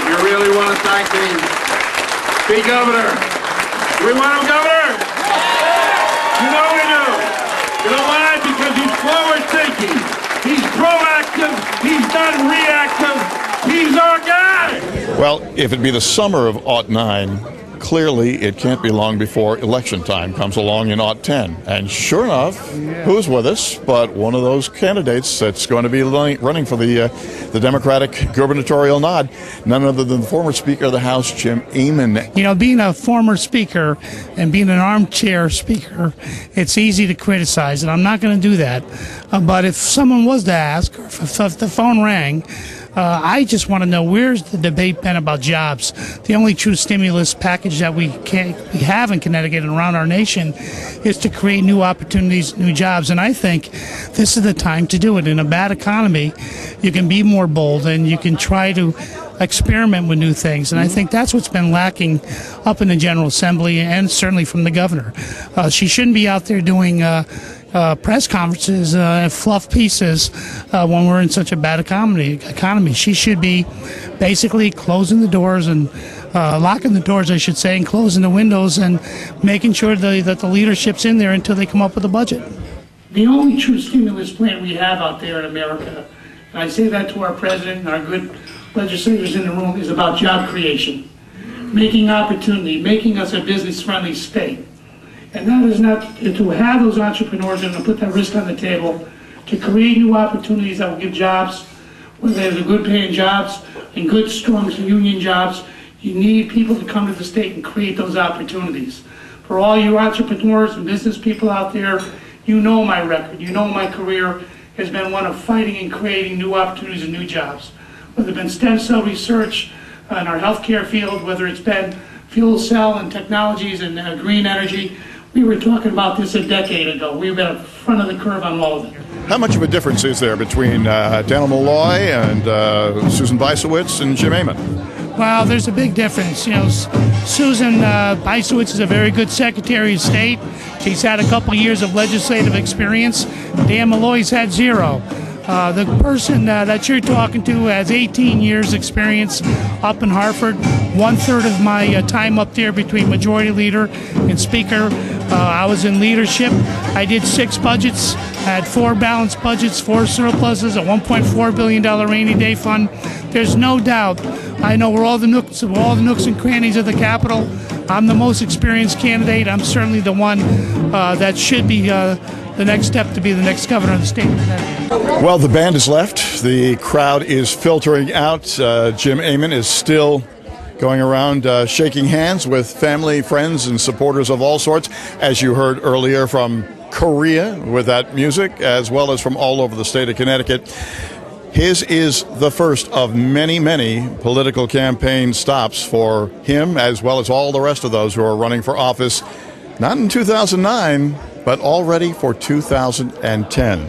You really want to thank the governor. Do we want him governor? You know we do. You know why? Because he's forward-thinking. He's proactive. He's not reactive. He's our guy. Well, if it be the summer of '09, clearly it can't be long before election time comes along in '10. And sure enough, who's with us but one of those candidates that's going to be running for the Democratic gubernatorial nod, none other than the former Speaker of the House, Jim Amann. You know, being a former speaker and being an armchair speaker, it's easy to criticize, and I'm not going to do that. But if someone was to ask, or if the phone rang, I just want to know, where's the debate been about jobs? The only true stimulus package that we have in Connecticut and around our nation is to create new opportunities, new jobs. And I think this is the time to do it. In a bad economy, you can be more bold and you can try to experiment with new things. And I think that's what's been lacking up in the General Assembly and certainly from the governor. She shouldn't be out there doing press conferences and fluff pieces when we're in such a bad economy. She should be basically closing the doors and locking the doors, I should say, and closing the windows and making sure that the leadership's in there until they come up with a budget. The only true stimulus plan we have out there in America, and I say that to our president and our good legislators in the room, is about job creation, making opportunity, making us a business-friendly state. And that is not to have those entrepreneurs and to put that risk on the table, to create new opportunities that will give jobs, whether they're good paying jobs and good, strong union jobs. You need people to come to the state and create those opportunities. For all you entrepreneurs and business people out there, you know my record, you know my career has been one of fighting and creating new opportunities and new jobs. Whether it's been stem cell research in our healthcare field, whether it's been fuel cell and technologies and green energy. We were talking about this a decade ago. We've been at the front of the curve on all of it. How much of a difference is there between Daniel Malloy and Susan Bysowitz and Jim Amann? Well, there's a big difference. You know, Susan Bysowitz is a very good Secretary of State. She's had a couple years of legislative experience. Dan Malloy's had zero. The person that you're talking to has 18 years experience up in Hartford. 1/3 of my time up there between Majority Leader and Speaker, I was in leadership. I did 6 budgets, had 4 balanced budgets, 4 surpluses, a $1.4 billion rainy day fund. There's no doubt. I know where all the nooks and crannies of the Capitol. I'm the most experienced candidate. I'm certainly the one that should be the next step to be the next governor of the state of Connecticut. Well, the band has left. The crowd is filtering out. Jim Amann is still going around shaking hands with family, friends, and supporters of all sorts, as you heard earlier from Korea with that music, as well as from all over the state of Connecticut. His is the first of many, many political campaign stops for him, as well as all the rest of those who are running for office, not in 2009, but already for 2010.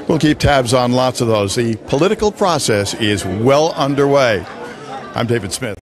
We'll keep tabs on lots of those. The political process is well underway. I'm David Smith.